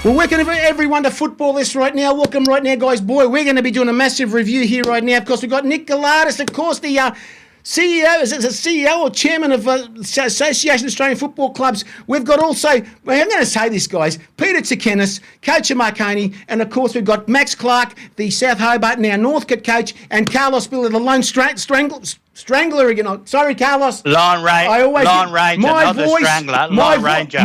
Well, welcome everyone to Football List right now. Welcome right now, guys. Boy, we're going to be doing a massive review here right now. Of course, we've got Nick Galatas, of course, the CEO, is it the CEO or chairman of Association of Australian Football Clubs. We've got also, well, I'm going to say this, guys, Peter Tsakenis, coach of Marconi, and of course we've got Max Clark, the South Hobart, now Northcote coach, and Carlos Spiller, the lone strangler again. Sorry, Carlos. Lone Ranger, not the strangler. Lone Ranger.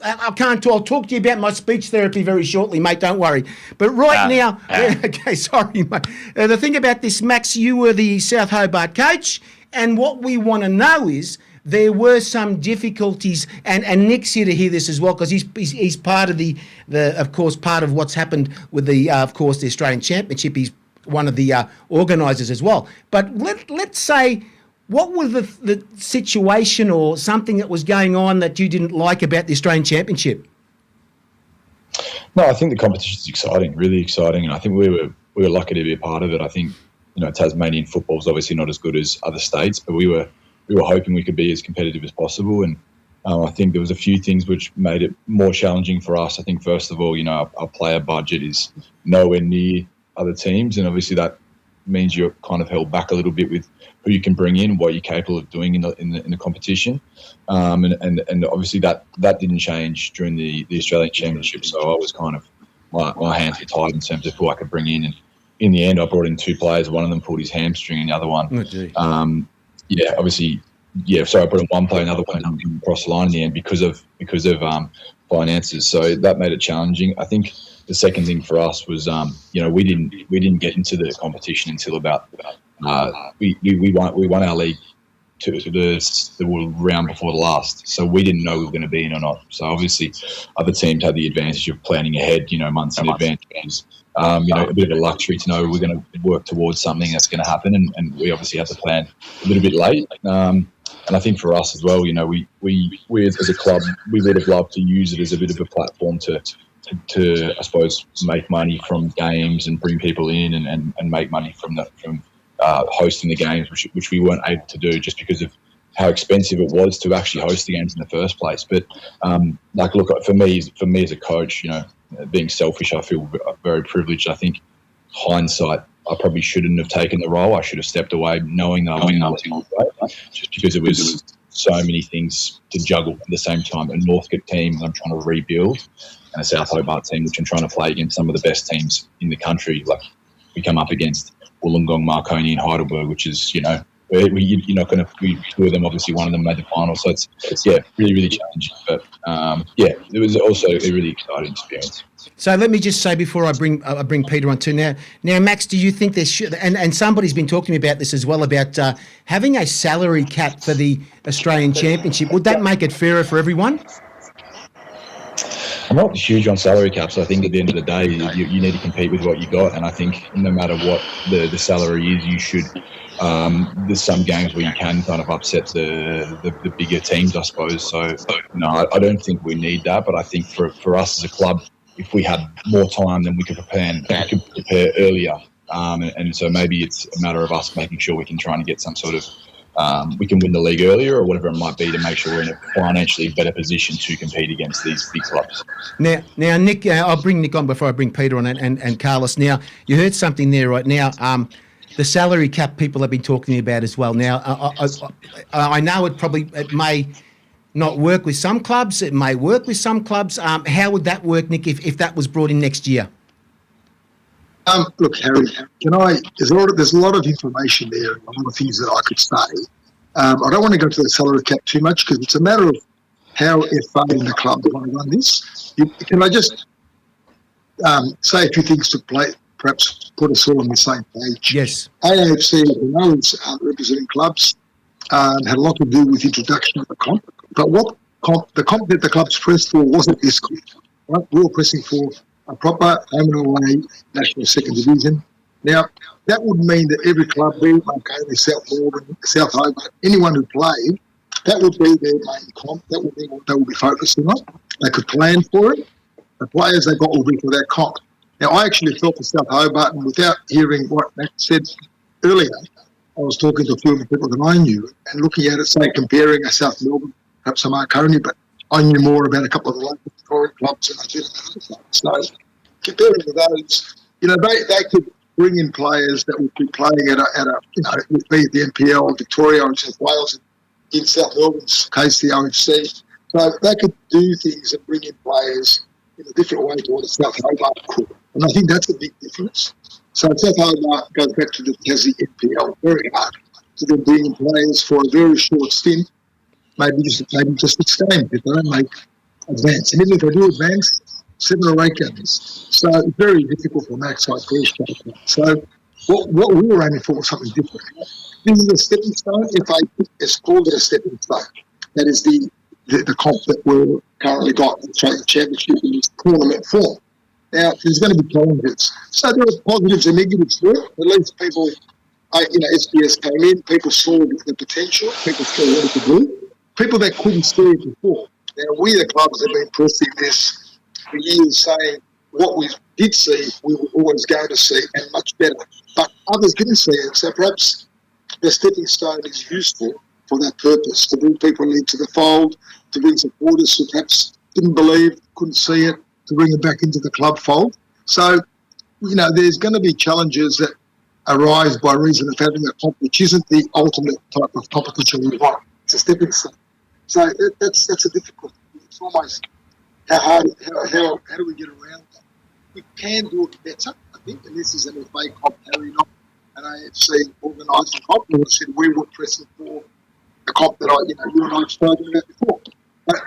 I can't talk. I'll talk to you about my speech therapy very shortly, mate. Don't worry. But now, okay, sorry, mate. The thing about this, Max, you were the South Hobart coach, and what we want to know is there were some difficulties, and Nick's here to hear this as well because he's part of the of course part of what's happened with the of course the Australian Championship. He's one of the organisers as well. But let's say, what was the situation or something that was going on that you didn't like about the Australian Championship? No, I think the competition is exciting, really exciting, and I think we were lucky to be a part of it. I think Tasmanian football is obviously not as good as other states, but we were hoping we could be as competitive as possible, and I think there was a few things which made it more challenging for us. I think first of all, our player budget is nowhere near other teams, and obviously that means you're kind of held back a little bit with who you can bring in, what you're capable of doing in the competition, and obviously that didn't change during the Australian Championship. So I was kind of my hands were tied in terms of who I could bring in, and in the end I brought in two players. One of them pulled his hamstring, and the other one, so I brought in one player, another one didn't come across the line in the end because of finances. So that made it challenging. I think the second thing for us was, we didn't get into the competition until about we won our league to the round before the last, so we didn't know we were going to be in or not. So obviously, other teams had the advantage of planning ahead, months in advance. A bit of a luxury to know we're going to work towards something that's going to happen, and we obviously had to plan a little bit late. And I think for us as well, we as a club, we would have loved to use it as a bit of a platform to I suppose make money from games and bring people in and make money from hosting the games, which we weren't able to do just because of how expensive it was to actually host the games in the first place. But for me as a coach, being selfish, I feel very privileged. I think hindsight, I probably shouldn't have taken the role. I should have stepped away knowing that I wasn't right, just because it was so many things to juggle at the same time. A Northcote team I'm trying to rebuild, and a South Hobart team which I'm trying to play against some of the best teams in the country. Like we come up against Wollongong, Marconi and Heidelberg, which is, you're not going to be two of them. Obviously one of them made the final. So it's really, really challenging. But it was also a really exciting experience. So let me just say before I bring Peter on too now, Max, do you think there should, and somebody's been talking to me about this as well, about having a salary cap for the Australian Championship? Would that make it fairer for everyone? I'm not huge on salary caps. I think at the end of the day, you need to compete with what you got, and I think no matter what the salary is, you should. There's some games where you can kind of upset the bigger teams, I suppose. So no, I don't think we need that. But I think for us as a club, if we had more time, then we could prepare earlier. And so maybe it's a matter of us making sure we can try and get some sort of we can win the league earlier or whatever it might be to make sure we're in a financially better position to compete against these big clubs. Now, Nick, I'll bring Nick on before I bring Peter on and Carlos. Now, you heard something there right now. The salary cap people have been talking about as well. Now, I know it may not work with some clubs. It may work with some clubs. How would that work, Nick, if that was brought in next year? Look, Harry, there's a lot of information there and a lot of things that I could say. I don't want to go to the salary cap too much because it's a matter of how FA and the club want to run this. Can I just say a few things to perhaps put us all on the same page? Yes. AAFC, is representing clubs, had a lot to do with the introduction of the comp. But the comp that the clubs pressed for wasn't this comp. Right? We were pressing for a proper home and away national second division. Now, that would mean that every club, be it Marconi, South Melbourne, South Hobart, anyone who played, that would be their main comp. That would be what they would be focusing on. They could plan for it. The players they got will be for that comp. Now, I actually felt for South Hobart, and without hearing what Matt said earlier, I was talking to a few of the people that I knew and looking at it, say, comparing a South Melbourne, perhaps a Marconi, but I knew more about a couple of the local Victorian clubs than I did about other clubs. So comparing to those, they could bring in players that would be playing at a be it the NPL, Victoria, or South Wales, in South Melbourne's case, the OFC. So they could do things and bring in players in a different way to what a South Hobart could. And I think that's a big difference. So South Hobart goes back to the Tassie NPL, very hard to then bring in players for a very short stint, maybe just 6 games if they don't make advance. And even if they do advance, 7 or 8 games. So it's very difficult for Max, I appreciate that. So what we were aiming for was something different. This is a stepping stone. If I it's called it a stepping stone. That is the comp that we're currently got in the championship in this tournament form. Now, there's going to be challenges. So there are positives and negatives to it. At least people, SBS came in, people saw the potential, people saw what it could do. People that couldn't see it before. Now, we, the clubs, have been pressing this for years, saying what we did see, we were always going to see, and much better. But others didn't see it. So perhaps the stepping stone is useful for that purpose, to bring people into the fold, to bring supporters who perhaps didn't believe, couldn't see it, to bring them back into the club fold. So, there's going to be challenges that arise by reason of having a comp which isn't the ultimate type of competition we want. It's a stepping stone. So that's a difficult thing. It's almost how do we get around that? We can do it better, I think, and this is an FA comp carried on, an AFC organised comp. We said we were pressing for a comp that you and I have spoken about before. But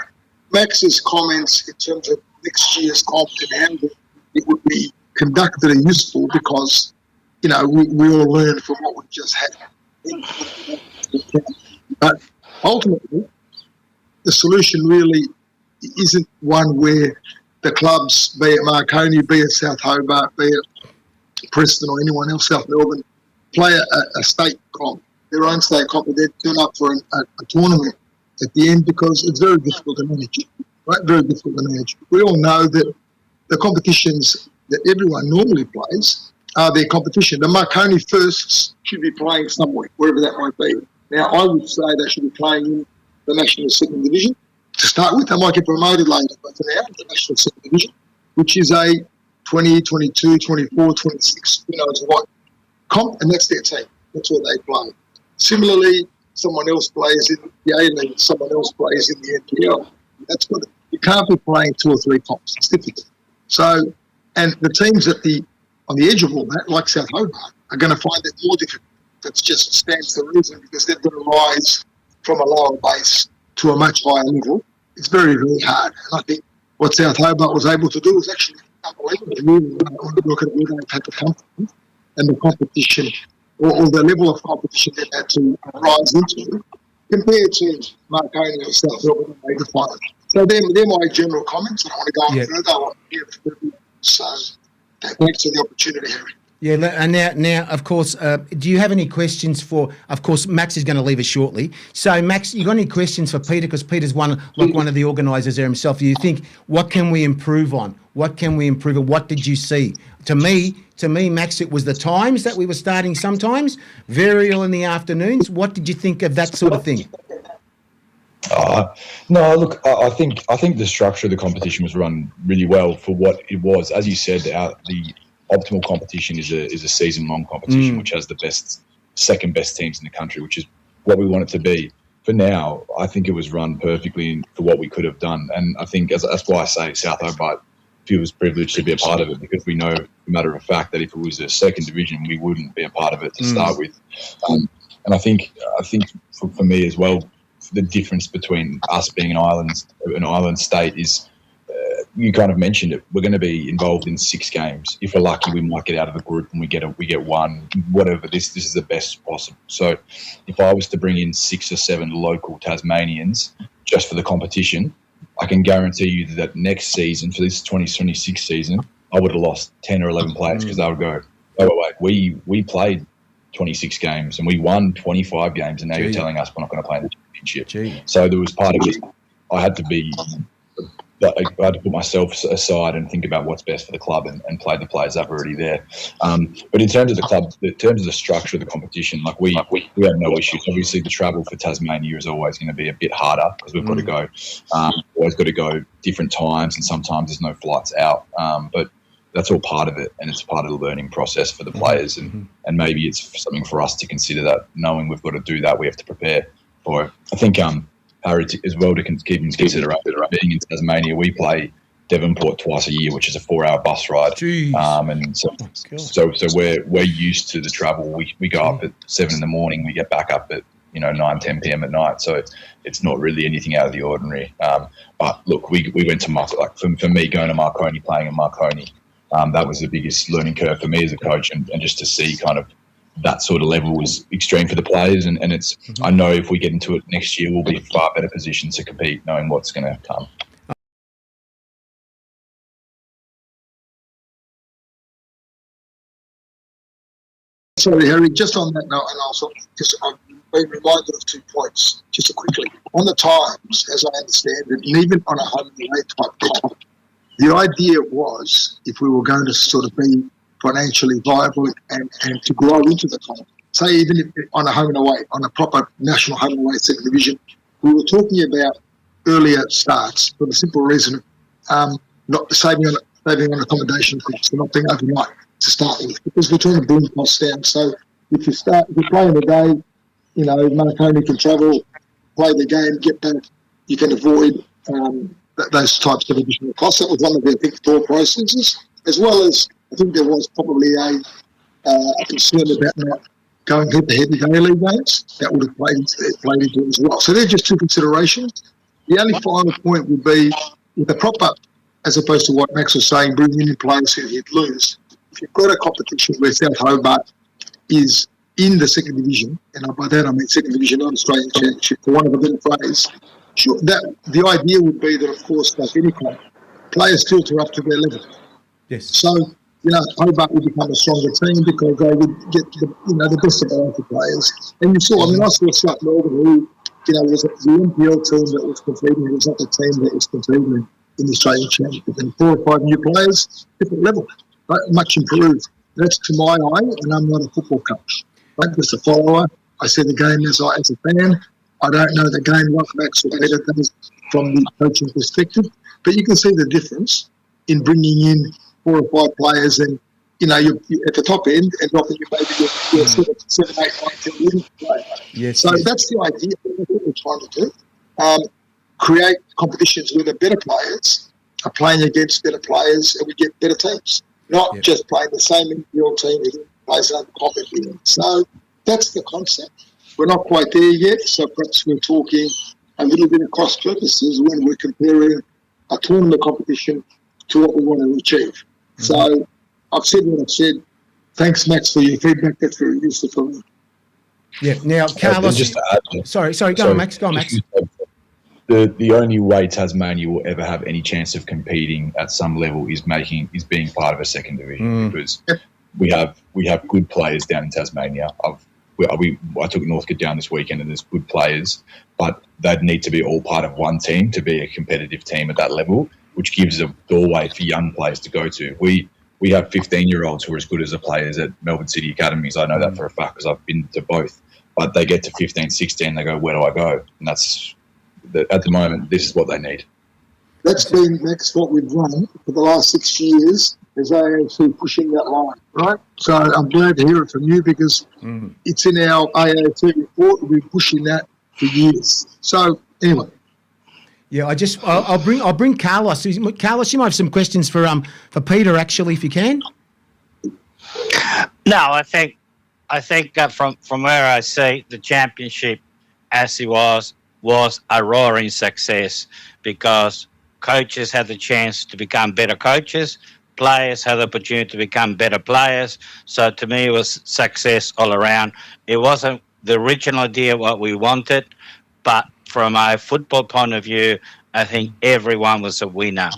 Max's comments in terms of next year's comp and how it would be conducted are useful because, we all learn from what we've just had. But ultimately, the solution really isn't one where the clubs, be it Marconi, be it South Hobart, be it Preston or anyone else, South Melbourne, play a state comp, their own state comp, and then turn up for a tournament at the end because it's very difficult to manage. Right? Very difficult to manage. We all know that the competitions that everyone normally plays are their competition. The Marconi firsts should be playing somewhere, wherever that might be. Now, I would say they should be playing in the National Second Division. To start with, they might get promoted later, but for now, the National Second Division, which is a 20, 22, 24, 26, who knows what, comp, and that's their team. That's what they play. Similarly, someone else plays in the A-League, someone else plays in the NPL. That's good. You can't be playing 2 or 3 comps. It's difficult. So, and the teams on the edge of all that, like South Hobart, are going to find it more difficult. That just stands to reason because they're going to rise from a lower base to a much higher level. It's very, very hard. And I think what South Hobart was able to do was actually unbelievable. Really, when you look at where they've had to come from and the competition or the level of competition they've had to rise into compared to Marconi or South Melbourne and Major Final. So they're my general comments. I don't want to go on further. So thanks for the opportunity, Harry. Yeah, and now, of course, do you have any questions for? Of course, Max is going to leave us shortly. So, Max, you got any questions for Peter? Because Peter's one of the organisers there himself. You think, what can we improve on? What can we improve on? What did you see? To me, Max, it was the times that we were starting sometimes very early in the afternoons. What did you think of that sort of thing? No, look, I think the structure of the competition was run really well for what it was. As you said, the optimal competition is a season-long competition, which has the second best teams in the country, which is what we want it to be. For now, I think it was run perfectly for what we could have done, and I think that's why I say South Hobart feels privileged to be a part of it, because we know, matter of fact, that if it was a second division, we wouldn't be a part of it to start with. And I think for me as well, the difference between us being an island state is. You kind of mentioned it. We're going to be involved in 6 games. If we're lucky, we might get out of the group and we get one. Whatever. This is the best possible. So, if I was to bring in 6 or 7 local Tasmanians just for the competition, I can guarantee you that next season, for this 2026 season, I would have lost 10 or 11 players because they would go, oh wait, we played 26 games and we won 25 games, and now you're telling us we're not going to play in the championship. So there was part of it. I had to be I had to put myself aside and think about what's best for the club and play the players that were already there. But in terms of the club, in terms of the structure of the competition, like we have no issues. Obviously, the travel for Tasmania is always going to be a bit harder because we've got to go, always got to go different times, and sometimes there's no flights out. But that's all part of it, and it's part of the learning process for the players. And maybe it's something for us to consider, that knowing we've got to do that, we have to prepare for it. I think Harry, as well, to keep in consideration, being in Tasmania, we play Devonport twice a year, which is a 4-hour bus ride. And so we're used to the travel. We go up at 7 in the morning, we get back up at 9-10 p.m. at night. So it's not really anything out of the ordinary. But look, we went to for me, going to Marconi, playing in Marconi, that was the biggest learning curve for me as a coach, and just to see kind of that sort of level was extreme for the players, and it's I know if we get into it next year, we'll be far better positioned to compete, knowing what's going to come. Sorry, Harry, just on that note, and also I've been reminded of 2 points, just quickly. On the times, as I understand it, and even on a home and away type comp, the idea was, if we were going to sort of be financially viable and to grow into the comp, say even if on a home and away, on a proper national home and away second division, we were talking about earlier starts for the simple reason of not saving on accommodation costs and not being overnight to start with, because we're trying to bring costs down. So if you play in the day, Marconi can travel, play the game, get back, you can avoid those types of additional costs. That was one of their big thought processes, as well as I think there was probably a concern about not going head-to-head with A-League games. That would have played into it as well. So they're just 2 considerations. The only final point would be with the proper, as opposed to what Max was saying, bringing in players who he'd lose. If you've got a competition where South Hobart is in the second division, and by that I mean second division, not Australian Championship, for one of a better phrase, sure, the idea would be that, of course, like any club, players filter up to their level. Yes. So, Hobart would become a stronger team because they would get the best of both the players. And you saw, I saw South Melbourne, who, was the NPL team that was competing. It was not the team that was competing in the Australian Championship. And 4 or 5 new players, different level, but much improved. That's to my eye, and I'm not a football coach. I'm just a follower. I see the game as a fan. I don't know the game like Max or Peter does from the coaching perspective, but you can see the difference in bringing in 4 or 5 players, and you're at the top end, and not that you maybe you're 7, 8, 9, 10 player. Yes. So that's the idea. That's what we're trying to do. Create competitions where the better players are playing against better players, and we get better teams. Not just playing the same NPL team who plays another competition. So that's the concept. We're not quite there yet, so perhaps we're talking a little bit of cross purposes when we're comparing a tournament competition to what we want to achieve. Mm-hmm. So I've said what I've said. Thanks, Max, for your feedback. That's very useful for me. Yeah. Now, Carlos. Just to add, sorry. Go on, Max. The only way Tasmania will ever have any chance of competing at some level is being part of a second division, because we have good players down in Tasmania. I took Northcote down this weekend, and there's good players, but they'd need to be all part of one team to be a competitive team at that level, which gives a doorway for young players to go to. We have 15-year-olds who are as good as the players at Melbourne City Academies. I know that for a fact because I've been to both. But they get to 15, 16, they go, where do I go? And that's, at the moment, this is what they need. That's been, Max, what we've run for the last 6 years, is AAC pushing that line, right? So I'm glad to hear it from you, because it's in our AAC report. We've been pushing that for years. So anyway. Yeah, I'll bring Carlos. Carlos, you might have some questions for Peter, actually, if you can. No, I think from where I see the championship as it was a roaring success, because coaches had the chance to become better coaches, players had the opportunity to become better players. So to me, it was success all around. It wasn't the original idea what we wanted, but from a football point of view, I think everyone was a winner.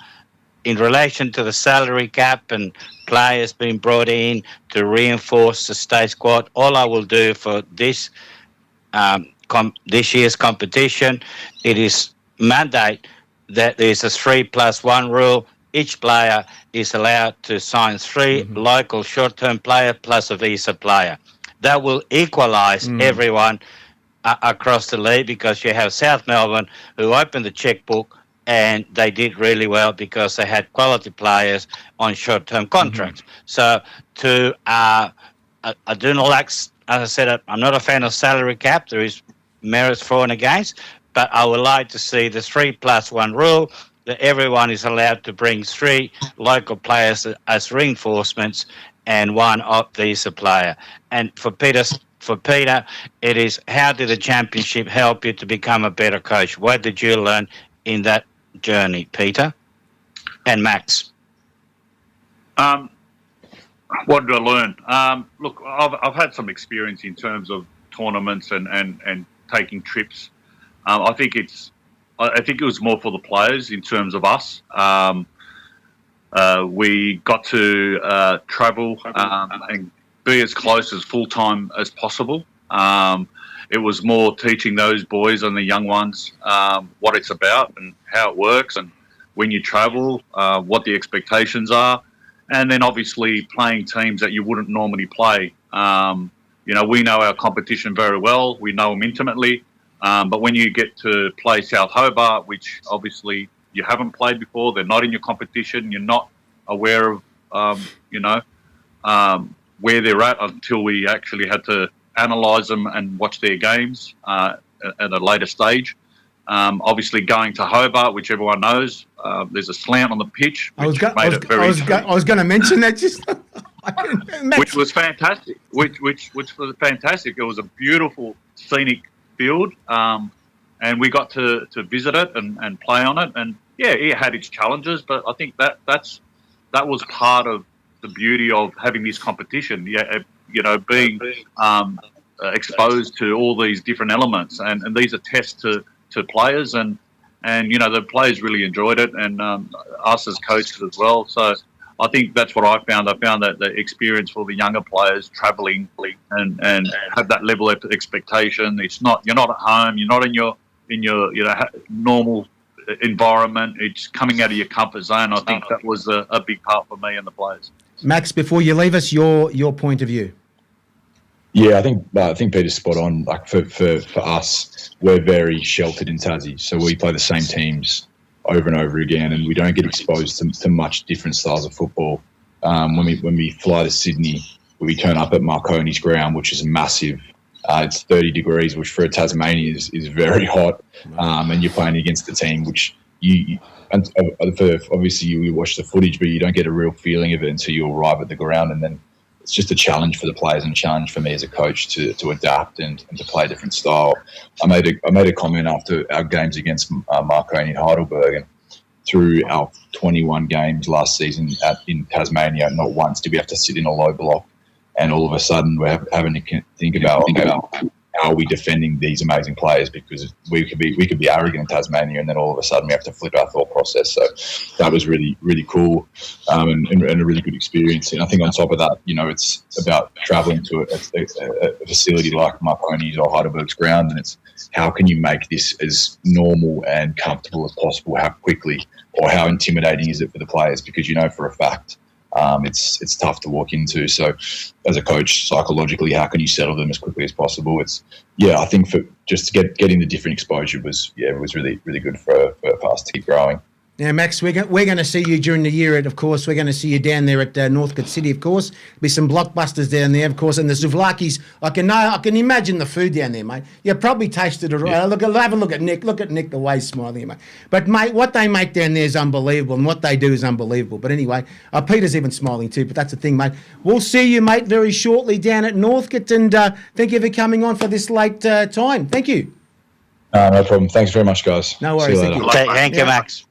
In relation to the salary cap and players being brought in to reinforce the state squad, all I will do for this year's competition, it is mandate that there's a 3+1 rule. Each player is allowed to sign 3 local short-term player plus a visa player. That will equalise everyone across the league, because you have South Melbourne who opened the checkbook and they did really well because they had quality players on short-term contracts. So I do not like, as I said, I'm not a fan of salary cap. There is merits for and against, but I would like to see the 3+1 rule, that everyone is allowed to bring 3 local players as reinforcements and 1 visa player. And for Peter, it is, how did the championship help you to become a better coach? What did you learn in that journey, Peter and Max? What did I learn? Look, I've had some experience in terms of tournaments and taking trips. I think it was more for the players in terms of us. We got to travel and be as close as full-time as possible. It was more teaching those boys and the young ones what it's about and how it works, and when you travel, what the expectations are, and then obviously playing teams that you wouldn't normally play. We know our competition very well. We know them intimately. But when you get to play South Hobart, which obviously you haven't played before, they're not in your competition, you're not aware of, where they're at until we actually had to analyse them and watch their games at a later stage. Obviously going to Hobart, which everyone knows, there's a slant on the pitch, which made it very easy. I was going to mention that just... which was fantastic. Which was fantastic. It was a beautiful scenic field, and we got to visit it and play on it. And yeah, it had its challenges, but I think that was part of the beauty of having this competition. Yeah, being exposed to all these different elements, and these are tests to players, and the players really enjoyed it, and us as coaches as well. So I think that's what I found. I found that the experience for the younger players travelling and have that level of expectation. You're not at home. You're not in your normal environment. It's coming out of your comfort zone. I think that was a big part for me and the players. Max, before you leave us, your point of view. Yeah, I think Peter's spot on. Like for us, we're very sheltered in Tassie, so we play the same teams over and over again, and we don't get exposed to much different styles of football. When we fly to Sydney, we turn up at Marconi's ground, which is massive. It's 30 degrees, which for a Tasmanian is very hot, and you're playing against the team, which obviously you watch the footage, but you don't get a real feeling of it until you arrive at the ground, and then it's just a challenge for the players and a challenge for me as a coach to adapt and to play a different style. I made a comment after our games against Marconi and Heidelberg, and through our 21 games last season in Tasmania, not once did we have to sit in a low block, and all of a sudden we're having to think about how are we defending these amazing players, because we could be arrogant in Tasmania, and then all of a sudden we have to flip our thought process. So that was really, really cool, and a really good experience. And I think on top of that, it's about travelling to a facility like Marconi's or Heidelberg's ground, and it's how can you make this as normal and comfortable as possible? How quickly, or how intimidating is it for the players? Because for a fact, it's tough to walk into. So as a coach, psychologically, how can you settle them as quickly as possible? I think for just getting the different exposure was really, really good for us to keep growing. Now, Max, we're going to see you during the year. Of course, we're going to see you down there at Northcote City. Of course, there'll be some blockbusters down there. Of course, and the souvlakis. I can imagine the food down there, mate. You probably tasted it. Yeah. Have a look at Nick. Look at Nick, the way he's smiling, mate. But mate, what they make down there is unbelievable, and what they do is unbelievable. But anyway, Peter's even smiling too. But that's the thing, mate. We'll see you, mate, very shortly down at Northcote, and thank you for coming on for this late time. Thank you. No problem. Thanks very much, guys. No worries. See you later. Thank you, Max.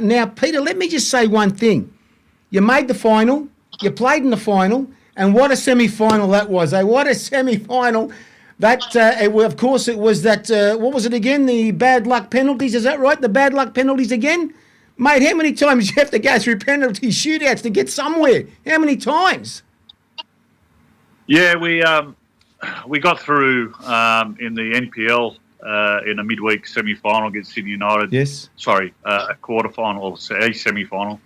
Now, Peter, let me just say one thing. You made the final, you played in the final, and what a semi-final that was. What a semi-final. Of course, it was that, what was it again? The bad luck penalties, is that right? The bad luck penalties again? Mate, how many times do you have to go through penalty shootouts to get somewhere? How many times? Yeah, we we got through in the NPL in a midweek semi-final against Sydney United. Yes. Sorry, a quarter-final or a semi-final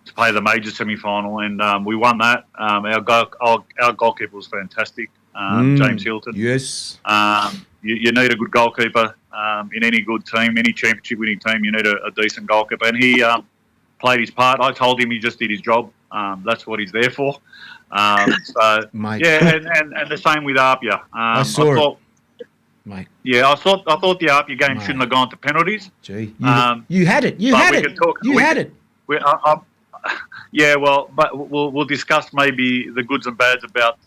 to play the major semi-final, and we won that. Our goalkeeper was fantastic, James Hilton. Yes. You need a good goalkeeper in any good team, any championship-winning team. You need a decent goalkeeper, and he played his part. I told him he just did his job. That's what he's there for. Mate. Yeah, and the same with Apia. I saw it. Mate. Yeah, I thought the Apia game shouldn't have gone to penalties. Gee, you had it. You had it. You had it. Yeah, well, but we'll discuss maybe the goods and bads about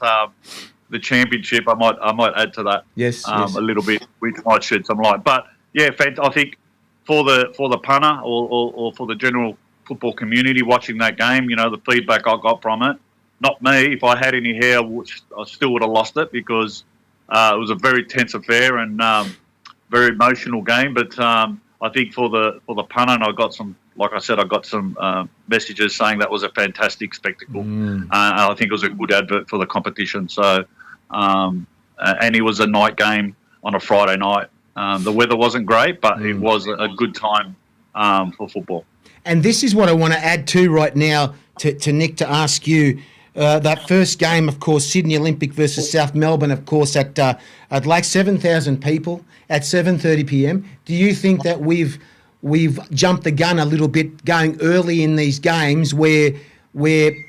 the championship. I might add to that. Yes, a little bit, which might shed some light. But yeah, I think for the punter or for the general football community watching that game, the feedback I got from it. Not me. If I had any hair, I still would have lost it because it was a very tense affair and very emotional game. But I think for the punter, and I got some. Like I said, I got some messages saying that was a fantastic spectacle. I think it was a good advert for the competition. So, and it was a night game on a Friday night. The weather wasn't great, but it was a good time for football. And this is what I want to add to right now to Nick, to ask you. That first game, of course, Sydney Olympic versus South Melbourne, of course, at like 7,000 people at 7:30 p.m. Do you think that we've jumped the gun a little bit going early in these games where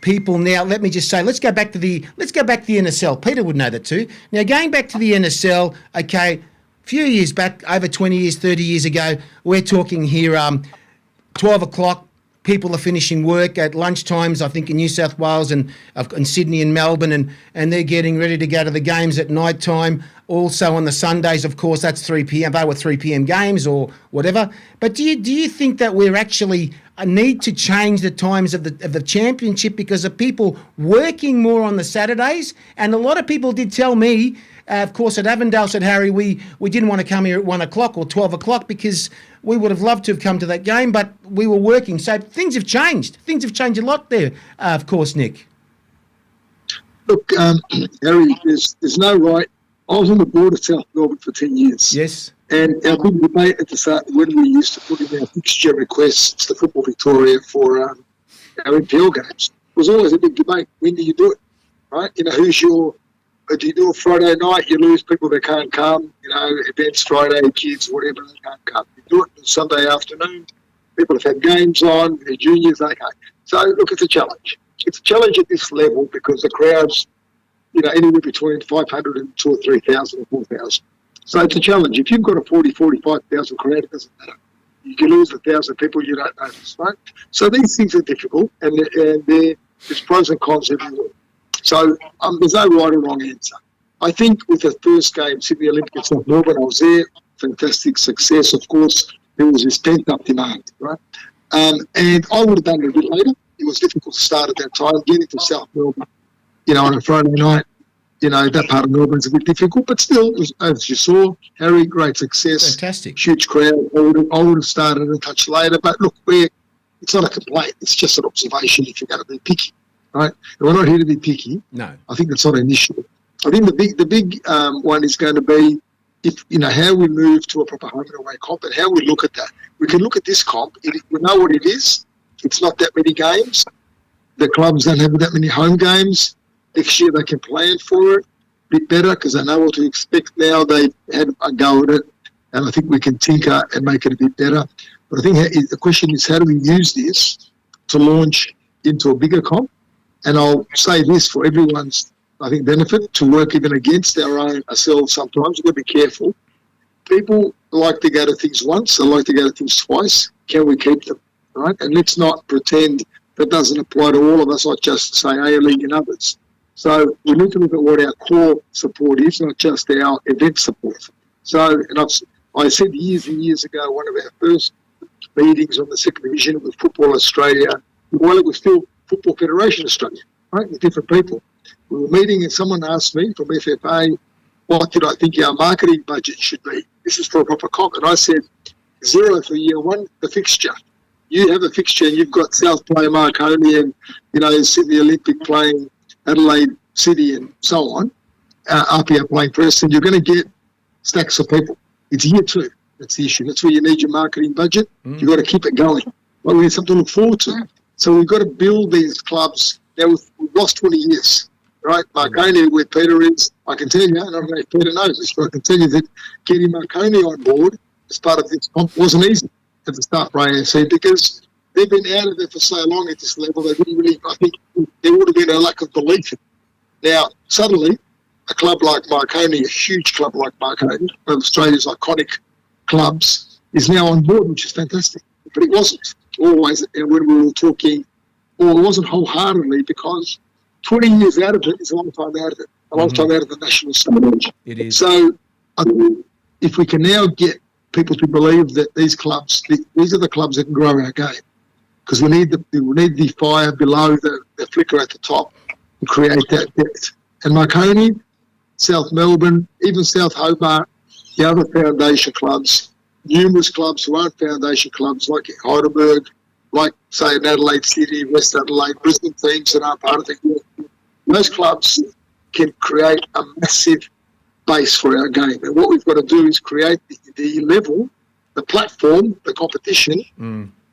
people now, let me just say, let's go back to the NSL. Peter would know that too. Now, going back to the NSL, okay, a few years back, over 20 years, 30 years ago, we're talking here 12 o'clock, people are finishing work at lunchtimes, I think, in New South Wales and Sydney and Melbourne, and they're getting ready to go to the games at night time. Also on the Sundays, of course, that's 3 p.m. They were 3 p.m. games or whatever. But do you think that we're actually need to change the times of the championship because of people working more on the Saturdays? And a lot of people did tell me, of course, at Avondale, said, Harry, we didn't want to come here at 1 o'clock or 12 o'clock because we would have loved to have come to that game, but we were working. So things have changed. Things have changed a lot there, of course, Nick. Look, Harry, there's no right. I was on the board of South Melbourne for 10 years. Yes. And our big debate at the start, when we used to put in our fixture requests to Football Victoria for our NPL games, was always a big debate. When do you do it? Right? Do you do a Friday night? You lose people that can't come. Events Friday, kids, whatever, they can't come. You do it on Sunday afternoon. People have had games on. They're juniors, they can't. So, look, it's a challenge. It's a challenge at this level because the crowds, anywhere between 500 and 2,000 or 3,000 or 4,000. So it's a challenge. If you've got a 45,000 crowd, it doesn't matter. You can lose 1,000 people, you don't notice, right? So these things are difficult, and there's pros and cons everywhere. So there's no right or wrong answer. I think with the first game, Sydney Olympic at South Melbourne, I was there. Fantastic success, of course. There was this pent-up demand, right? And I would have done it a bit later. It was difficult to start at that time. Getting to South Melbourne, on a Friday night, that part of Melbourne's a bit difficult. But still, as you saw, Harry, great success. Fantastic. Huge crowd. I would have started a touch later. But look, it's not a complaint. It's just an observation if you're going to be picky. Right, and we're not here to be picky. No, I think that's not an issue. I think the big one is going to be how we move to a proper home and away comp and how we look at that. We can look at this comp. We know what it is. It's not that many games. The clubs don't have that many home games. Next year they can plan for it a bit better because they know what to expect now. They've had a go at it, and I think we can tinker and make it a bit better. But I think the question is, how do we use this to launch into a bigger comp? And I'll say this for everyone's, I think, benefit, to work even against ourselves sometimes. We've got to be careful. People like to go to things once. They like to go to things twice. Can we keep them, right? And let's not pretend that doesn't apply to all of us, not just, say, A-League and others. So we need to look at what our core support is, not just our event support. So, and I said years and years ago, one of our first meetings on the second division with Football Australia, while it was still Football Federation Australia, right, with different people. We were meeting and someone asked me from FFA, what did I think our marketing budget should be? This is for a proper comp. And I said, 0 for year one, the fixture. You have a fixture and you've got South playing Marconi and, Sydney Olympic playing Adelaide City and so on. RPA playing first, and you're going to get stacks of people. It's year 2. That's the issue. That's where you need your marketing budget. You've got to keep it going. Well, we need something to look forward to. So we've got to build these clubs. Now, we've lost 20 years, right? Marconi, where Peter is, I can tell you, and I don't know if Peter knows this, but I can tell you that getting Marconi on board as part of this comp wasn't easy at the start for AFC, because they've been out of there for so long at this level. They didn't really, I think there would have been a lack of belief. Now, suddenly, a club like Marconi, a huge club like Marconi, one of Australia's iconic clubs, is now on board, which is fantastic. But it wasn't always when we were talking, or it wasn't wholeheartedly, because 20 years out of it is a long time out of it, a long time out of the national stage. It is. So I think if we can now get people to believe that these clubs, these are the clubs that can grow our game, because we need the fire below the flicker at the top and create that depth. And Marconi, South Melbourne, even South Hobart, the other foundation clubs, numerous clubs who aren't foundation clubs like Heidelberg, like, say, in Adelaide City, West Adelaide, Brisbane teams that aren't part of the group. Those clubs can create a massive base for our game. And what we've got to do is create the level, the platform, the competition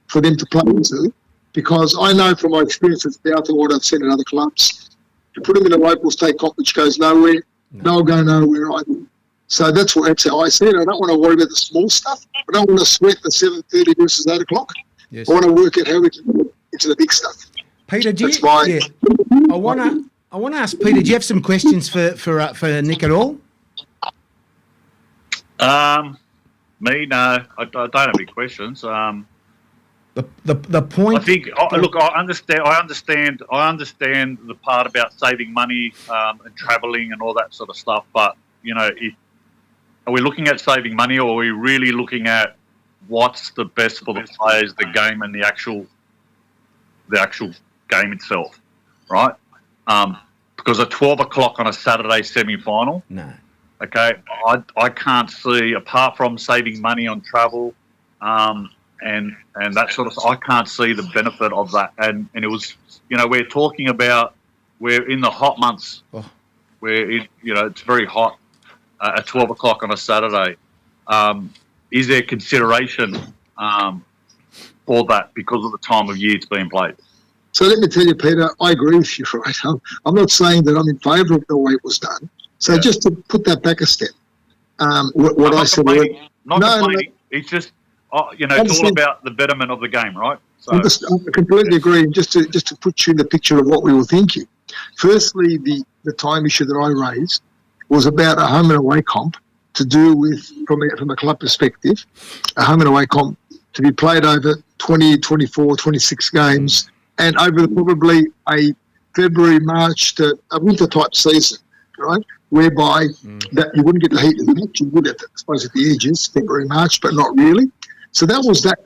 for them to play into. Because I know from my experience at South and what I've seen in other clubs, you put them in a local state comp which goes nowhere, they'll go nowhere either. So that's how I see it. I don't want to worry about the small stuff. I don't want to sweat the 7:30 versus 8 o'clock. Yes. I want to work out how we can get into the big stuff. Peter, I want to ask Peter, do you have some questions for Nick at all? Me, no, I don't have any questions. The point. I think. Look, I understand the part about saving money and travelling and all that sort of stuff. But are we looking at saving money, or are we really looking at what's the best for the players, the game, and the actual game itself, right? Because at 12 o'clock on a Saturday semi-final, no. Okay, I can't see, apart from saving money on travel and that sort of stuff, I can't see the benefit of that. And it was, we're talking about, we're in the hot months where it's very hot at 12 o'clock on a Saturday. Is there consideration for that because of the time of year it's being played? So let me tell you, Peter, I agree with you, right? I'm not saying that I'm in favour of the way it was done. So just to put that back a step, what I said... Not complaining. It's just, it's all about the betterment of the game, right? So. I completely agree. Just to put you in the picture of what we were thinking. Firstly, the time issue that I raised was about a home and away comp to do with, from a club perspective, a home and away comp to be played over 20, 24, 26 games and over probably a February, March to a winter-type season, right, whereby that you wouldn't get the heat of the match. You would, I suppose, at the edges, February, March, but not really. So that was that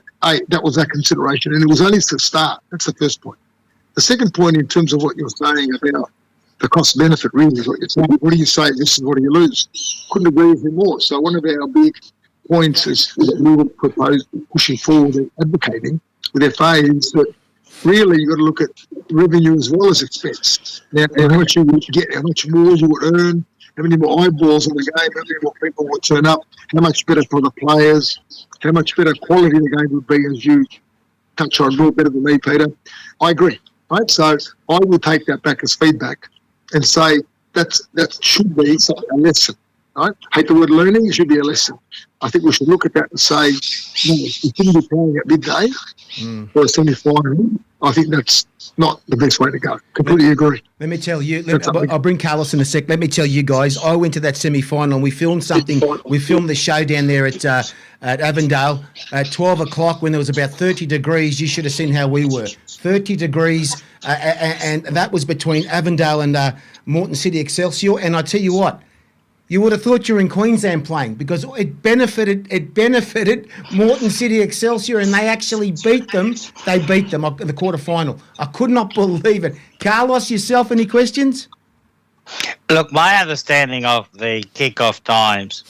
consideration, and it was only to start. That's the first point. The second point, in terms of what you're saying about the cost-benefit, really, is what you're saying. What do you say versus what do you lose? Couldn't agree with you more. So one of our big points is that we were proposing, pushing forward and advocating with FA is that really you've got to look at revenue as well as expense. Now, how much you would get, how much more you would earn, how many more eyeballs on the game, how many more people would turn up, how much better for the players, how much better quality the game would be, as you touch on more better than me, Peter. I agree, right? So I will take that back as feedback and say that should be a lesson, right? I hate the word learning, it should be a lesson. I think we should look at that and say, no, we shouldn't be playing at midday for a semi-final. I think that's not the best way to go. Completely agree. Let me tell you, I'll bring Carlos in a sec. Let me tell you guys, I went to that semi-final and we filmed something. We filmed the show down there at Avondale at 12 o'clock when there was about 30 degrees. You should have seen how we were. 30 degrees, and that was between Avondale and Moreton City Excelsior. And I tell you what, you would have thought you were in Queensland playing because it benefited Moreton City Excelsior, and they actually beat them. They beat them in the quarterfinal. I could not believe it. Carlos, yourself, any questions? Look, my understanding of the kickoff times,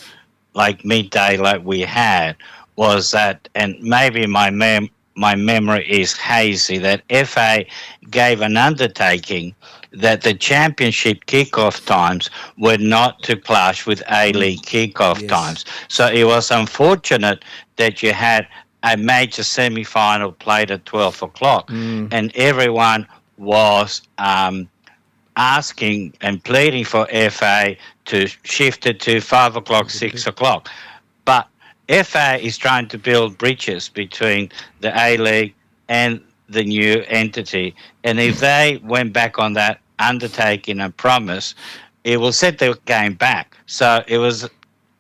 like midday, like we had, was that, and maybe my my memory is hazy, that FA gave an undertaking that the championship kickoff times were not to clash with A-League kickoff times. So it was unfortunate that you had a major semi-final played at 12 o'clock and everyone was asking and pleading for FA to shift it to 5 o'clock, 6 o'clock. But FA is trying to build bridges between the A-League and the new entity. And if they went back on that undertaking and promise, it will set the game back. So it was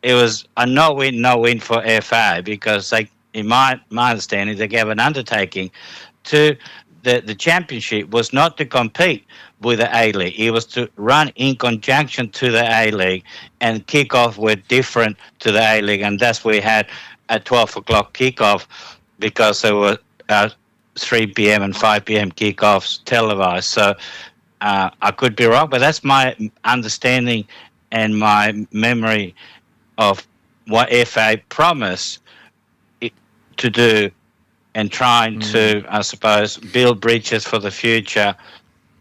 a no-win for FA because they, in my understanding, they gave an undertaking to the championship was not to compete with the A-League. It was to run in conjunction to the A-League, and kickoff were different to the A-League, and that's where we had a 12 o'clock kickoff because there were 3 p.m. and 5 p.m. kickoffs televised. So I could be wrong, but that's my understanding and my memory of what FA promised to do and trying to, I suppose, build bridges for the future.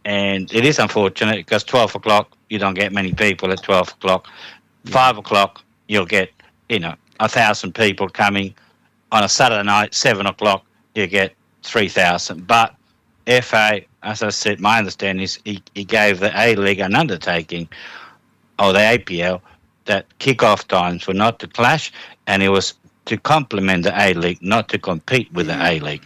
And it is unfortunate because 12 o'clock, you don't get many people at 12 o'clock. 5 o'clock, you'll get, 1,000 people coming. On a Saturday night, 7 o'clock, you get 3,000. But FA, as I said, my understanding is he gave the A-League an undertaking, or the APL, that kickoff times were not to clash, and it was to complement the A-League, not to compete with the A-League.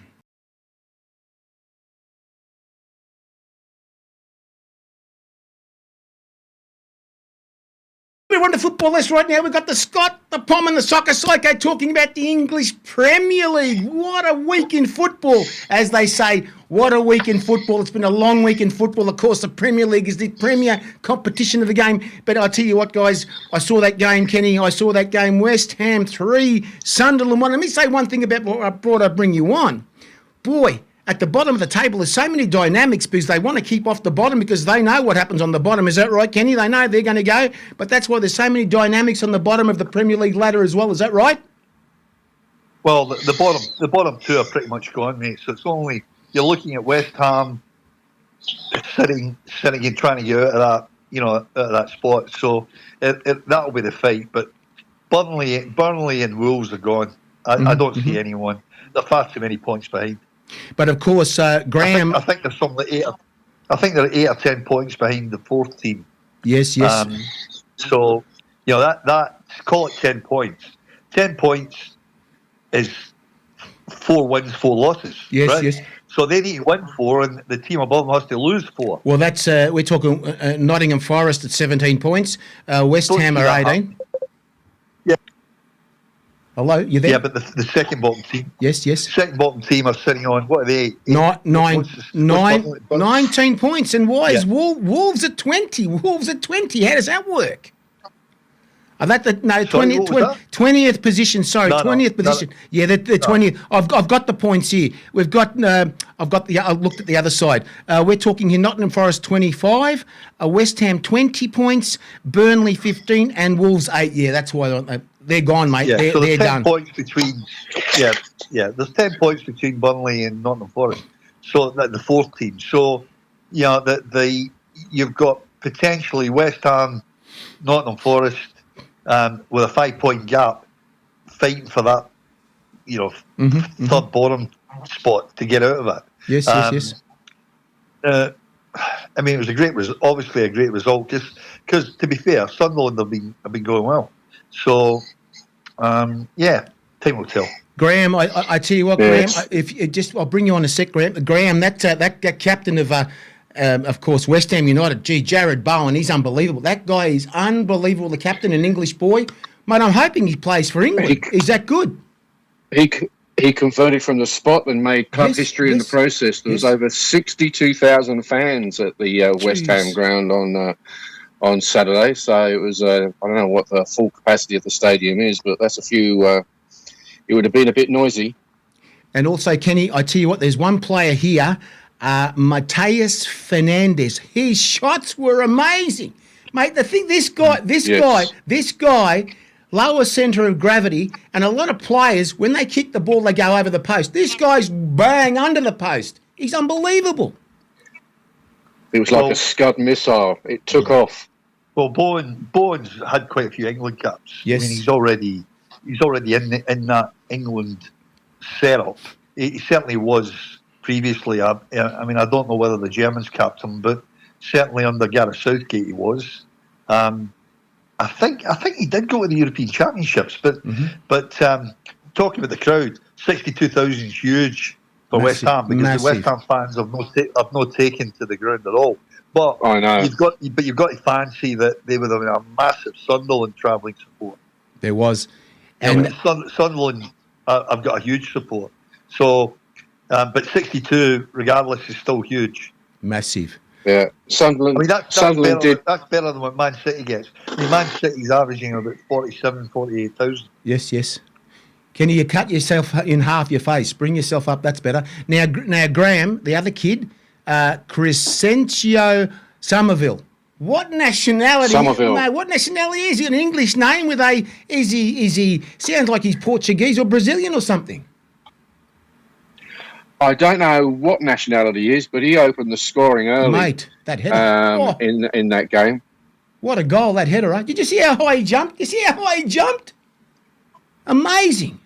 We're on the football list right now. We've got the Scott, the Pom, and the Soccer Psycho talking about the English Premier League. What a week in football. As they say, what a week in football. It's been a long week in football. Of course, the Premier League is the premier competition of the game. But I tell you what, guys, I saw that game, Kenny. I saw that game. West Ham 3, Sunderland 1. Let me say one thing about what I brought I bring you on. Boy, at the bottom of the table, there's so many dynamics because they want to keep off the bottom because they know what happens on the bottom. Is that right, Kenny? They know they're going to go. But that's why there's so many dynamics on the bottom of the Premier League ladder as well. Is that right? Well, the bottom two are pretty much gone, mate. So it's only you're looking at West Ham sitting and trying to get out of that, out of that spot. So that'll be the fight. But Burnley and Wolves are gone. I don't see anyone. They're far too many points behind. But of course, Graham. I think there's something like I think they're 8 or 10 points behind the fourth team. Yes. So that call it 10 points. 10 points is 4 wins, 4 losses. Yes, right? yes. So they need to win 4, and the team above them has to lose 4. Well, that's we're talking Nottingham Forest at 17 points. West Ham are 18. Yeah. Hello, you there? Yeah, but the second bottom team. Yes. Second bottom team are sitting on, what are they? 19 points. And why is Wolves at 20? Wolves at 20. How does that work? 20th position. Sorry, 20th position. Yeah, the 20th. I've got the points here. We've got. I looked at the other side. We're talking here. Nottingham Forest 25, West Ham 20 points, Burnley 15, and Wolves 8. Yeah, that's why they're gone, mate. Yeah, so they're 10 done. Points between. Yeah. There's 10 points between Burnley and Nottingham Forest. So that the fourth team. So you've got potentially West Ham, Nottingham Forest. With a 5-point gap, fighting for that, third bottom spot to get out of it. Yes. I mean, it was obviously a great result. Because to be fair, Sunderland have been going well. So, time will tell. Graham, I tell you what, yes. Graham, I'll bring you on a sec, Graham. Graham, that captain of course, West Ham United, Jared Bowen, he's unbelievable. That guy is unbelievable, the captain, an English boy. Mate, I'm hoping he plays for England. Is that good? He converted from the spot and made club history in the process. There was over 62,000 fans at the West Ham ground on Saturday. So it was, I don't know what the full capacity of the stadium is, but that's a few, it would have been a bit noisy. And also, Kenny, I tell you what, there's one player here, Mateus Fernandes. His shots were amazing, mate. This guy, lower centre of gravity, and a lot of players, when they kick the ball, they go over the post. This guy's bang under the post. He's unbelievable. It was like a Scud missile. It took off. Well, Bowen's had quite a few England caps. Yes. I mean, he's already in that England setup. He certainly was previously. I mean, I don't know whether the Germans capped him, but certainly under Gareth Southgate he was. I think he did go to the European Championships, but talking about the crowd, 62,000 is huge for West Ham because the West Ham fans have not taken to the ground at all. But I know you've got to fancy that they would have a massive Sunderland travelling support. There was, and Sunderland have got a huge support. So, but 62, regardless, is still huge. Massive. Yeah, Sunderland. I mean, that's better than what Man City gets. I mean, Man City's averaging about 48,000. Yes. Can you cut yourself in half your face? Bring yourself up. That's better. Now Graham, the other kid, Crescencio Somerville. What nationality? Somerville. No, what nationality is he? An English name with a? Is he? Sounds like he's Portuguese or Brazilian or something. I don't know what nationality he is, but he opened the scoring early. Mate, that header. In that game. What a goal, that header, right? Did you see how high he jumped? Amazing.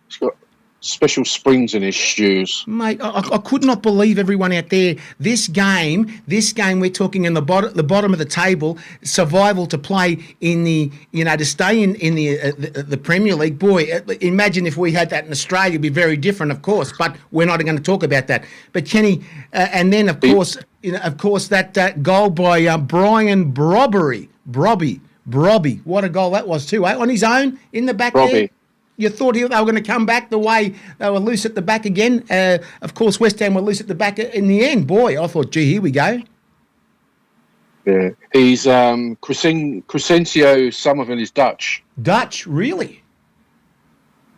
He's got special springs in his shoes. Mate, I could not believe everyone out there. This game we're talking in the bottom of the table, survival to play in the, to stay in the Premier League. Boy, imagine if we had that in Australia, it'd be very different, of course, but we're not going to talk about that. But Kenny, and then of course that goal by Brian Brobby, what a goal that was too, eh? On his own in the back there. You thought they were going to come back the way they were loose at the back again. Of course, West Ham were loose at the back in the end. Boy, I thought, gee, here we go. Yeah, he's Crescencio Somerville is Dutch. Dutch, really?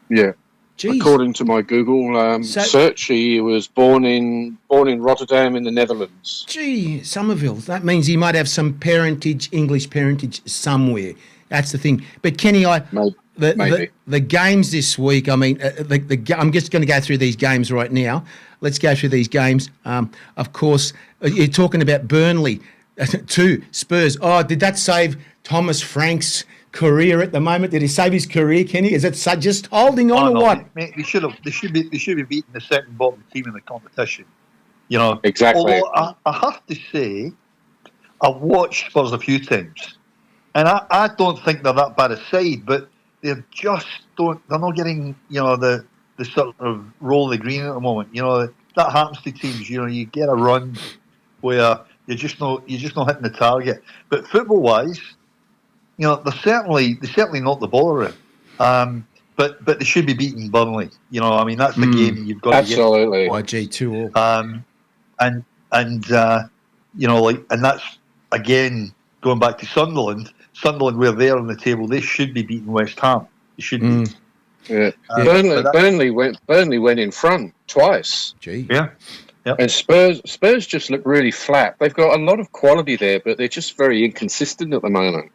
Yeah. Jeez. According to my Google search, he was born in Rotterdam in the Netherlands. Gee, Somerville. That means he might have some English parentage somewhere. That's the thing. But Kenny, the games this week, I mean, I'm just going to go through these games right now. Let's go through these games. Of course, you're talking about Burnley, 2 Spurs. Oh, did that save Thomas Frank's career at the moment? Did he save his career, Kenny? Is it just holding on or what? Mate, they should be beating the second bottom team in the competition. Exactly. Although I have to say, I've watched Spurs a few times, and I don't think they're that bad a side, but they're not getting, the sort of roll of the green at the moment. That happens to teams. You get a run where you're just not hitting the target. But football wise, they certainly knock the ball around. But they should be beating Burnley. I mean, that's the game you've got absolutely. To get. YG 2-all. And that's again going back to Sunderland. Sunderland were there on the table. They should be beating West Ham. They should be. Yeah. Burnley went in front twice. Gee. Yeah. And Spurs just look really flat. They've got a lot of quality there, but they're just very inconsistent at the moment.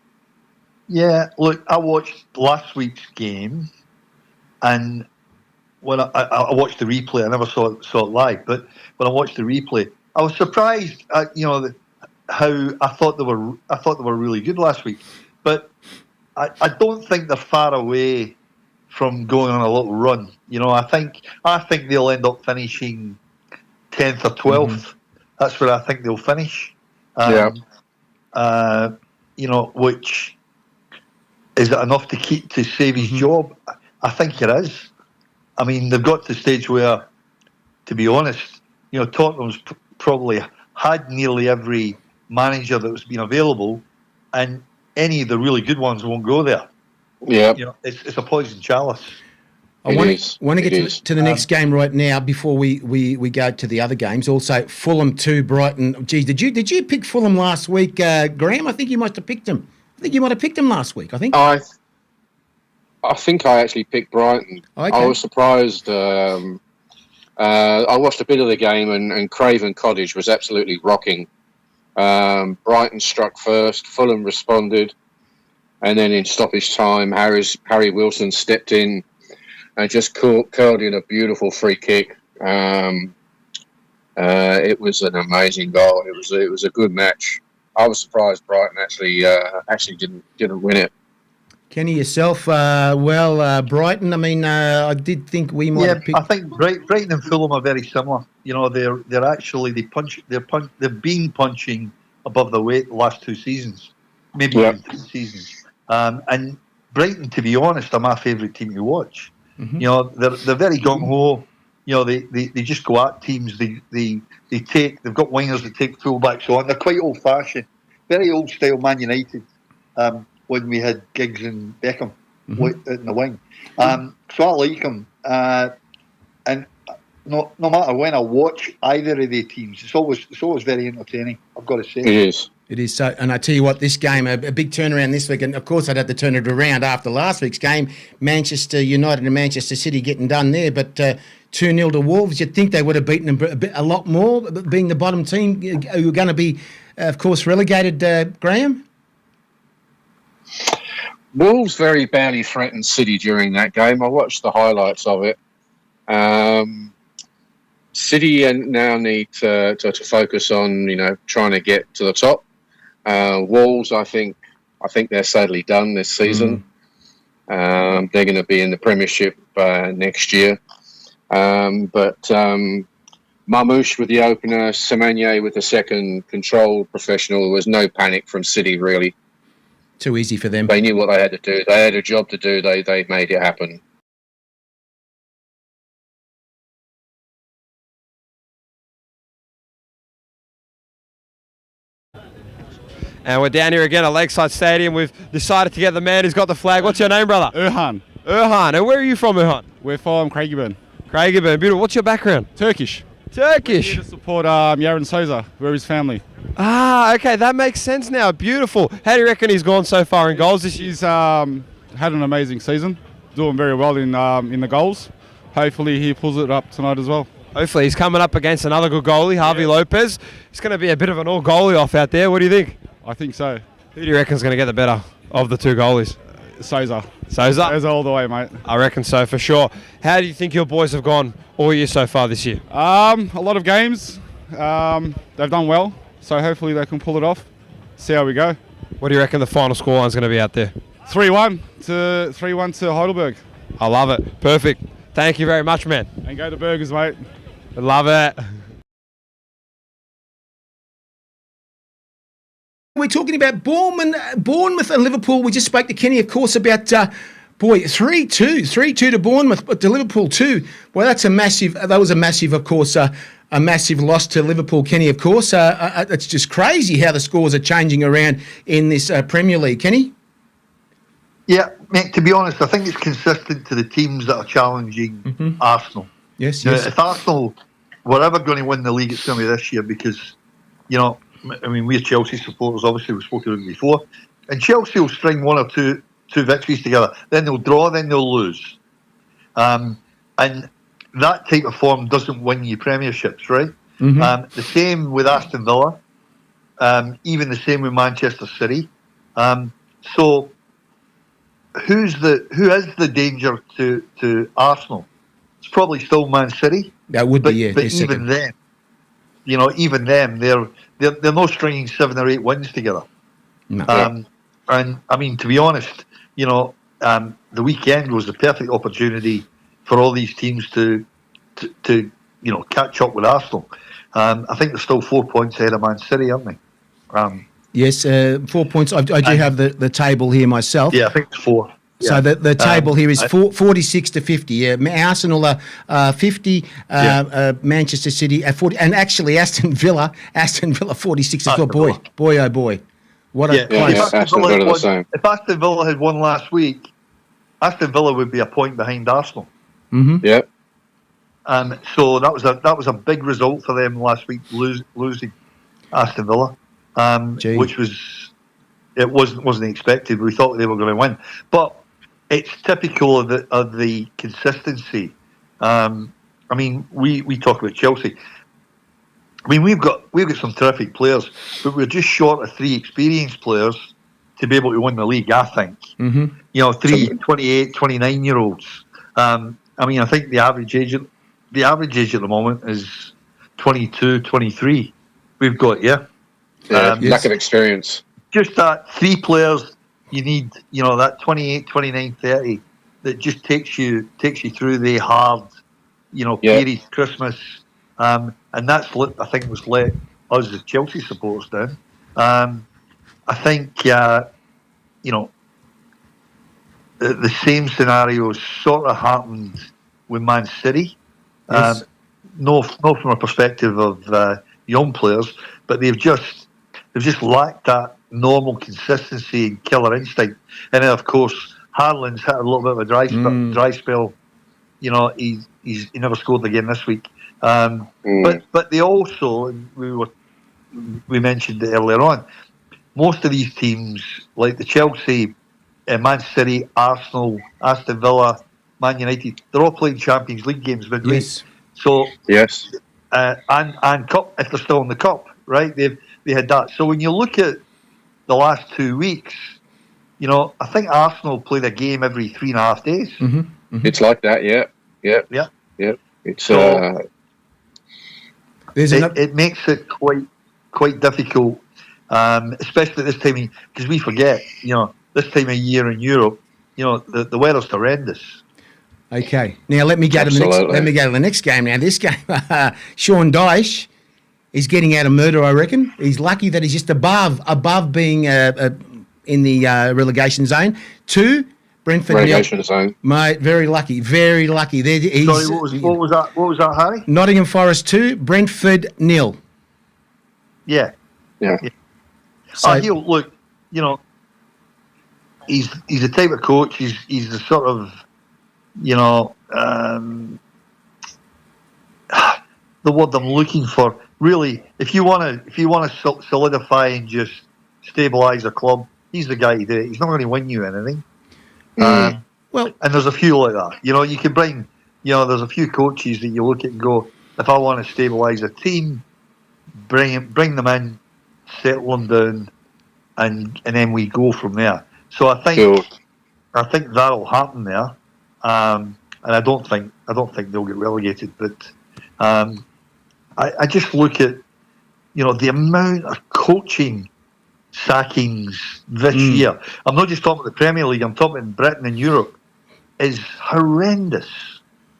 Yeah. Look, I watched last week's game, and when I watched the replay, I never saw it live. But when I watched the replay, I was surprised. How I thought they were really good last week, but I don't think they're far away from going on a little run. I think they'll end up finishing 10th or 12th. Mm-hmm. That's where I think they'll finish. Which is it enough to save his job? I think it is. I mean, they've got to the stage where, to be honest, Tottenham's probably had nearly every manager that was been available, and any of the really good ones won't go there. Yeah, it's a poison chalice. I want to get to the next game right now before we go to the other games. Also, Fulham 2, Brighton. Geez, did you pick Fulham last week, Graham? I think you must have picked them. I think you might have picked them last week. I think I think I actually picked Brighton. Okay. I was surprised. I watched a bit of the game, and Craven Cottage was absolutely rocking. Brighton struck first. Fulham responded. And then in stoppage time, Harry Wilson stepped in and just curled in a beautiful free kick. It was an amazing goal. It was a good match. I was surprised Brighton actually didn't win it. Kenny, yourself, Brighton. I mean, I did think we might have picked. I think Brighton and Fulham are very similar. You know, they're actually they've been punching above the weight the last 2 seasons, maybe even 3 seasons. And Brighton, to be honest, are my favourite team to watch. Mm-hmm. You know, they're very gung ho. You know, they just go at teams. They've got wingers that take fullbacks on. They're quite old fashioned, very old style Man United. When we had Giggs and Beckham in the wing. So I like them. And no matter when I watch either of the teams, it's always very entertaining, I've got to say. It is. So, and I tell you what, this game, a big turnaround this week, and of course I'd have to turn it around after last week's game, Manchester United and Manchester City getting done there, but 2-0 to Wolves. You'd think they would have beaten them a lot more, being the bottom team who were going to be, of course, relegated, Graham? Wolves very badly threatened City during that game. I watched the highlights of it. City now need to focus on trying to get to the top. Wolves, I think they're sadly done this season. They're going to be in the Premiership next year. But Marmoush with the opener, Semenya with the second, controlled, professional. There was no panic from City really. Too easy for them. They knew what they had to do. They had a job to do. They made it happen. And we're down here again at Lakeside Stadium. We've decided to get the man who's got the flag. What's your name, brother? Erhan. Erhan. And where are you from, Erhan? We're from Craigieburn. Craigieburn. Beautiful. What's your background? Turkish. Turkish. We're here to support Yaron Souza. We're his family. Ah, okay. That makes sense now. Beautiful. How do you reckon he's gone so far in goals this year? He's had an amazing season. Doing very well in the goals. Hopefully he pulls it up tonight as well. Hopefully he's coming up against another good goalie, Harvey Lopez. It's going to be a bit of an all goalie off out there. What do you think? I think so. Who do you reckon is going to get the better of the 2 goalies? Souza. Souza all the way, mate. I reckon so, for sure. How do you think your boys have gone all year so far this year? A lot of games. They've done well, so hopefully they can pull it off. See how we go. What do you reckon the final scoreline's going to be out there? 3-1 to Heidelberg. I love it. Perfect. Thank you very much, man. And go to Burgers, mate. I love it. We're talking about Bournemouth and Liverpool. We just spoke to Kenny, of course, about 3-2 to Bournemouth, but to Liverpool too. Well, that was a massive, of course, a massive loss to Liverpool, Kenny, of course. It's just crazy how the scores are changing around in this Premier League, Kenny. Yeah, mate, to be honest, I think it's consistent to the teams that are challenging Arsenal. Yes. If Arsenal were ever going to win the league, it's going to be this year because, we're Chelsea supporters, obviously, we've spoken about it before, and Chelsea will string 1 or 2 victories together, then they'll draw, then they'll lose. And that type of form doesn't win you premierships, right? The same with Aston Villa, even the same with Manchester City. So who is the danger to Arsenal? It's probably still Man City. That would be, yeah. But even them, they're not stringing 7 or 8 wins together. No. And I mean, to be honest, the weekend was the perfect opportunity for all these teams to catch up with Arsenal. I think they're still 4 points ahead of Man City, aren't they? Yes, 4 points. I do have the table here myself. Yeah, I think it's 4. So yeah. the table here is 46 to 50. Yeah, Arsenal are 50, Manchester City at 40, and actually Aston Villa 46 as well. Boy, oh boy, what a close. If Aston Villa had won last week, Aston Villa would be a point behind Arsenal. Mm-hmm. Yeah. So that was a big result for them last week, losing Aston Villa, which wasn't expected. We thought they were going to win, but it's typical of the consistency. We talk about Chelsea. I mean, we've got some terrific players, but we're just short of 3 experienced players to be able to win the league, I think. Mm-hmm. You know, 28, 29-year-olds. I mean, I think the average age at the moment is 22, 23. We've got, lack of experience. Just that 3 players you need, you know, that 28, 29, 30 that just takes you through the hard, you know, period, Christmas. And that's what I think was let us as Chelsea supporters down. I think, you know, the same scenario sort of happened with Man City. Yes. No from a perspective of young players, but they've just lacked that normal consistency and killer instinct. And then, of course, Harlan's had a little bit of a dry spell. You know, he never scored again this week. But they also, and we mentioned it earlier on, most of these teams, like the Chelsea, Man City, Arsenal, Aston Villa, Man United, they're all playing Champions League games midweek. Yes. So yes, and cup, if they're still in the cup, right? They had that. So when you look at the last 2 weeks, you know, I think Arsenal played a game every 3.5 days. Mm-hmm. Mm-hmm. it's like that. Yeah. It's So, There's it makes it quite difficult, especially at this time, because we forget, you know, this time of year in Europe, you know, the weather's horrendous. Okay. Now let me go to the next game. Now this game, Sean Dyche is getting out of murder. I reckon he's lucky that he's just above being in the relegation zone. 2, Brentford relegation zone. Mate, very lucky. Very lucky. Sorry, what was that? What was that, Harry? Nottingham Forest 2, Brentford 0. Yeah. So, Look, you know, he's the type of coach. He's the sort of, you know, the word I'm looking for. Really, if you want to solidify and just stabilise a club, he's the guy to do it. He's not going to win you anything. well, and there's a few like that. You know, you can bring. You know, there's a few coaches that you look at and go, if I want to stabilise a team, bring them in, settle them down, and then we go from there. So I think that'll happen there, and I don't think they'll get relegated. But I just look at, you know, the amount of coaching sackings this year. I'm not just talking about the Premier League. I'm talking in Britain and Europe. Is horrendous.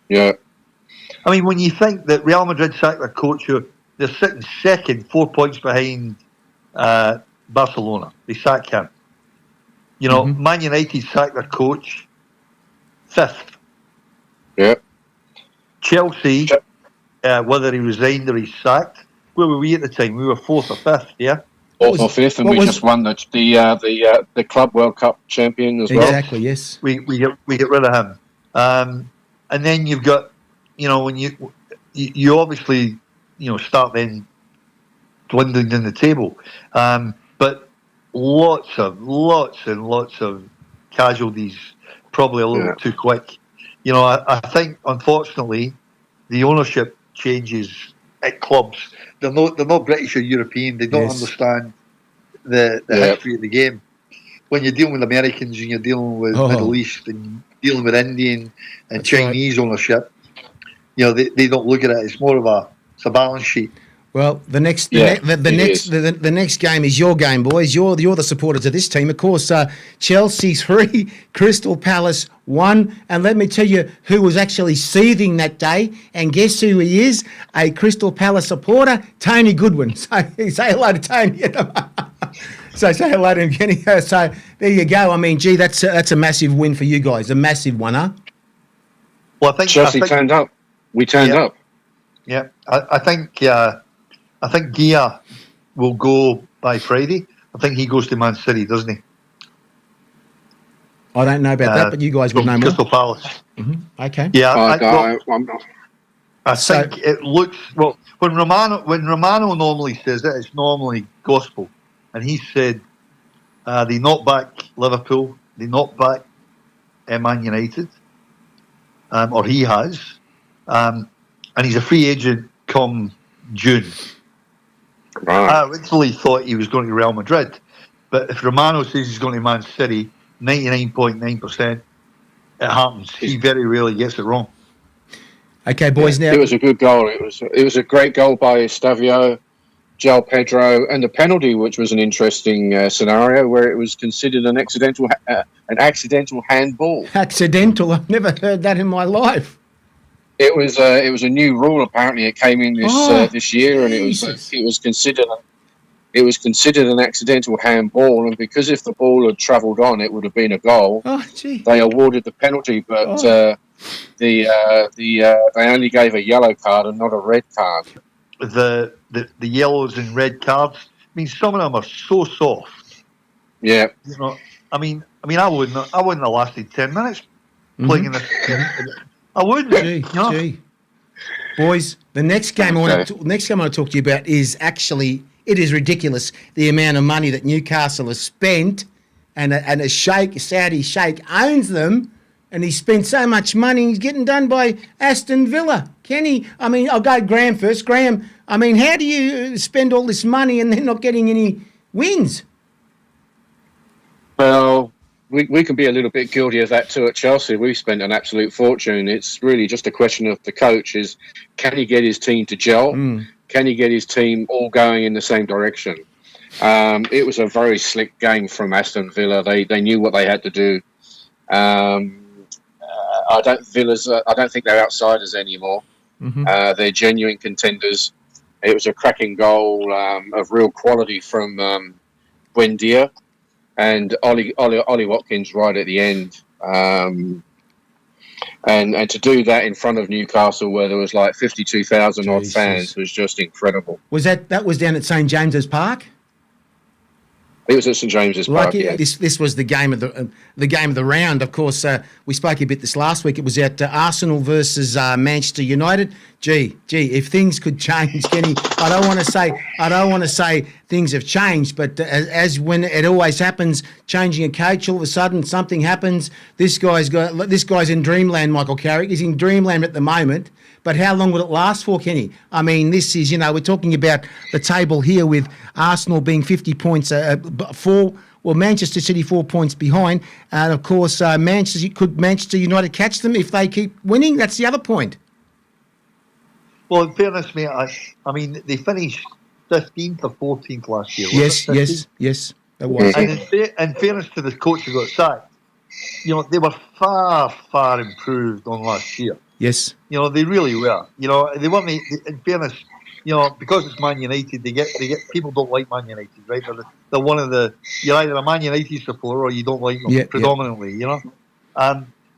Yeah. I mean, when you think that Real Madrid sacked their coach, they're sitting second, 4 points behind Barcelona. They sacked him. You know, Man United sacked their coach 5th. Yeah. Chelsea, whether he resigned or he's sacked, where were we at the time? We were 4th or 5th, yeah? 4th or 5th, and we just won the Club World Cup champion as well. Exactly, yes. We get rid of him. And then you've got, you know, when you obviously, you know, start then dwindling in the table. But lots and lots of casualties, probably a little too quick. You know, I think, unfortunately, the ownership changes at clubs. They're not British or European. They don't understand the history of the game. When you're dealing with Americans and you're dealing with Middle East and dealing with Indian and Chinese ownership, you know, they don't look at it. It's more of a balance sheet. Well, the next game is your game, boys. You're the supporters of this team, of course. Chelsea 3, Crystal Palace 1, and let me tell you who was actually seething that day. And guess who he is? A Crystal Palace supporter, Tony Goodwin. So say hello to Tony. So say hello to him, Kenny. So there you go. I mean, gee, that's a massive win for you guys. A massive one, huh? Well, I think Chelsea turned up. We turned up. Yeah, I think Gia will go by Friday. I think he goes to Man City, doesn't he? I don't know about that, but you guys would know more. Crystal Palace. Okay. Yeah, I'm not. I think it looks well when Romano normally says it, it's normally gospel, and he said they knocked back Liverpool, they knocked back Man United, or he has, and he's a free agent come June. Right. I originally thought he was going to Real Madrid, But if Romano says he's going to Man City, 99.9%, it happens. He very rarely gets it wrong. Okay, boys. Now It was a good goal. It was a great goal by Estavio, João Pedro, and the penalty, which was an interesting scenario where it was considered an accidental handball. accidental. I've never heard that in my life. It was a new rule. Apparently, it came in this year, and Jesus. it was considered an accidental handball. And because if the ball had travelled on, it would have been a goal. Oh, gee. They awarded the penalty, but they only gave a yellow card and not a red card. The yellows and red cards. I mean, some of them are so soft. Yeah. You know, I mean, I wouldn't have lasted 10 minutes playing in this. I wouldn't. Gee. Boys, the next game I want to talk to you about is actually, it is ridiculous the amount of money that Newcastle has spent, and a Saudi sheikh owns them, and he spent so much money. He's getting done by Aston Villa. Kenny, I mean, I'll go Graham first. Graham, I mean, how do you spend all this money and then not getting any wins? Well, we can be a little bit guilty of that too at Chelsea. We've spent an absolute fortune. It's really just a question of the coach is, can he get his team to gel? Can he get his team all going in the same direction? It was a very slick game from Aston Villa. They knew what they had to do. I don't think they're outsiders anymore. They're genuine contenders. It was a cracking goal of real quality from Buendia. And Ollie Watkins right at the end. And to do that in front of Newcastle where there was like 52,000 odd fans was just incredible. Was that was down at St James's Park? It was at St James's Park. Yeah. This was the game of the round. Of course, we spoke a bit this last week. It was at Arsenal versus Manchester United. Gee, if things could change, Kenny, I don't want to say things have changed, but as when it always happens, changing a coach, all of a sudden something happens. This guy's in dreamland. Michael Carrick is in dreamland at the moment. But how long will it last for, Kenny? I mean, this is, we're talking about the table here with Arsenal being 50 points, Manchester City 4 points behind. And, of course, Manchester United catch them if they keep winning? That's the other point. Well, in fairness, mate, I mean, they finished 15th or 14th last year. Yes, that was. And in fairness to the coach who got sacked, they were far, far improved on last year. Yes. They really were. They weren't. In fairness, because it's Man United, they get people don't like Man United, right? They're one of the. You're either a Man United supporter or you don't like them predominantly.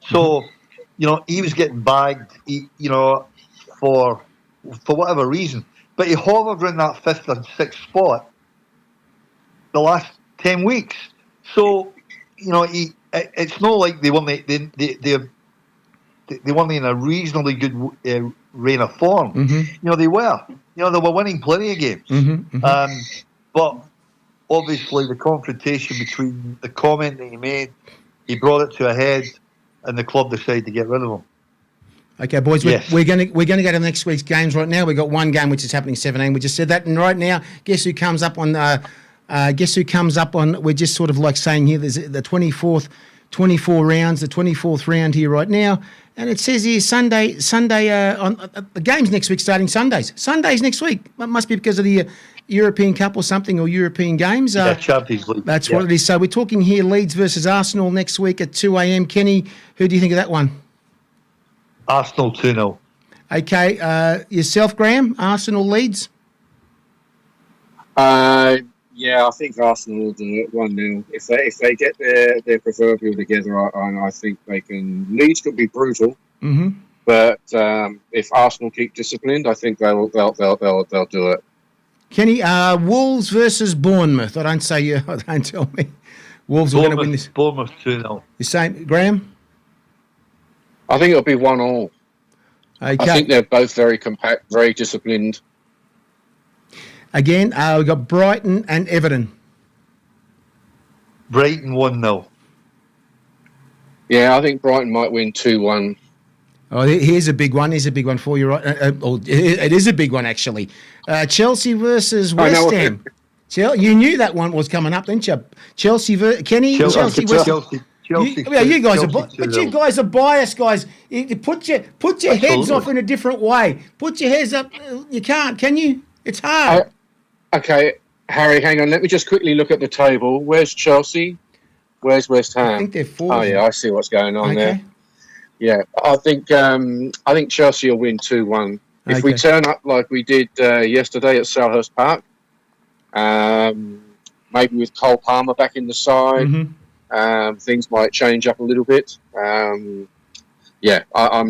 So he was getting bagged. For whatever reason, but he hovered in that 5th and 6th spot the last 10 weeks. So it's not like they weren't. They weren't in a reasonably good reign of form. They were. They were winning plenty of games. But obviously the confrontation between the comment that he made, he brought it to a head, and the club decided to get rid of him. Okay, boys, we're going to go to next week's games right now. We've got one game which is happening 17. We just said that, and right now, guess who comes up on? We're just sort of like saying here, there's the 24 rounds, the 24th round here right now. And it says here Sunday. On the game's next week, starting Sundays. Sundays next week. It must be because of the European Cup or something, or European games. Champions League. That's what it is. So we're talking here Leeds versus Arsenal next week at 2 a.m. Kenny, who do you think of that one? Arsenal 2-0. Okay, yourself, Graham. Arsenal Leeds. Yeah, I think Arsenal will do it 1-0. If they get their proverbial together, I think they can. Leeds could be brutal, but if Arsenal keep disciplined, I think they'll do it. Kenny, Wolves versus Bournemouth. Don't tell me. Wolves are going to win this. Bournemouth 2-0. You saying, Graham? I think it'll be 1-1. Okay. I think they're both very compact, very disciplined. Again, we've got Brighton and Everton. Brighton 1-0. Yeah, I think Brighton might win 2-1. Oh, here's a big one. Here's a big one for you, right? It is a big one, actually. Chelsea versus West Ham. You knew that one was coming up, didn't you? Chelsea, Kenny, Chelsea, West. You guys are, but you guys are biased, guys. You put your heads off in a different way. Put your heads up. You can't, can you? It's hard. Okay, Harry, hang on. Let me just quickly look at the table. Where's Chelsea? Where's West Ham? I think they're fourth. Oh yeah, I see what's going on there. Yeah, I think Chelsea will win 2-1. If we turn up like we did yesterday at Selhurst Park, maybe with Cole Palmer back in the side, things might change up a little bit. I'm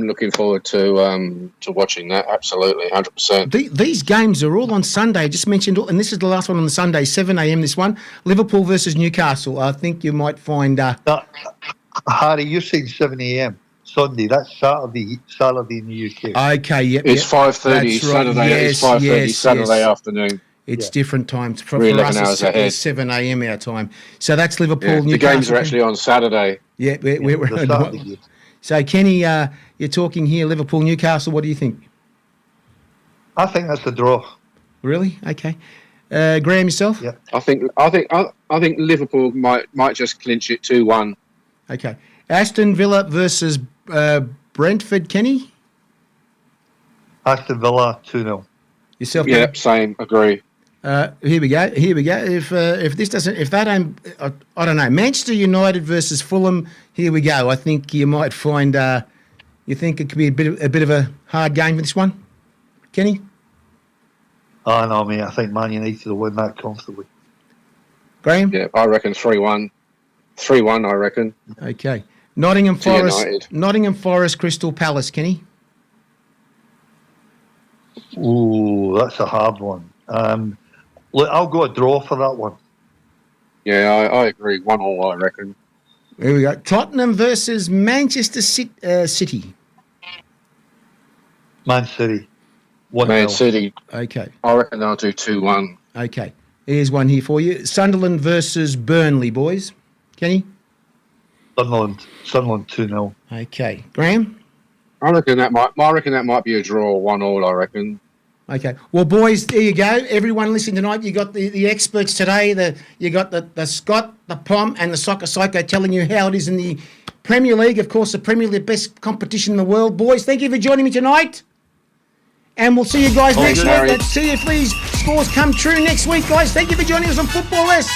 looking forward to watching that. Absolutely, 100%. These games are all on Sunday. I just mentioned, and this is the last one on the Sunday, 7 a.m. This one, Liverpool versus Newcastle. I think you might find. Harry, you're saying 7 a.m. Sunday. That's Saturday in the UK. Okay, yep. It's 5:30 Saturday. Yes, it's 5:30 Saturday afternoon. It's different times. For 11 us, hours ahead. It's 7 a.m. our time. So that's Liverpool, Yeah, Newcastle. the games are actually on Saturday. Yeah, we're so Kenny, you're talking here, Liverpool, Newcastle. What do you think? I think that's a draw. Really? Okay. Graham, yourself? Yeah. I think Liverpool might just clinch it 2-1. Okay. Aston Villa versus Brentford, Kenny? Aston Villa 2-0. Yourself? Yeah, Kenny? same. Agree. Here we go. If they don't, I don't know. Manchester United versus Fulham. Here we go. I think you might find. You think it could be a bit of a hard game for this one, Kenny? Oh no, I think Man United will win that comfortably. Graham? Yeah, I reckon 3-1. 3-1, I reckon. Okay. Nottingham Forest. United. Nottingham Forest, Crystal Palace, Kenny. Ooh, that's a hard one. Look, I'll go a draw for that one. Yeah, I agree. 1-1, I reckon. Here we go. Tottenham versus Manchester City. Man City. 1-0. Man City. Okay. I reckon I'll do 2-1. Okay. Here's one here for you. Sunderland versus Burnley, boys. Kenny? Sunderland 2-0. Okay. Graham? I reckon that might be a draw, 1-1, I reckon. Okay. Well, boys, there you go. Everyone listening tonight, you got the experts today. You got the Scott, the Pom, and the Soccer Psycho telling you how it is in the Premier League. Of course, the Premier League, best competition in the world. Boys, thank you for joining me tonight. And we'll see you guys next week. Let's see if these scores come true next week, guys. Thank you for joining us on Football S.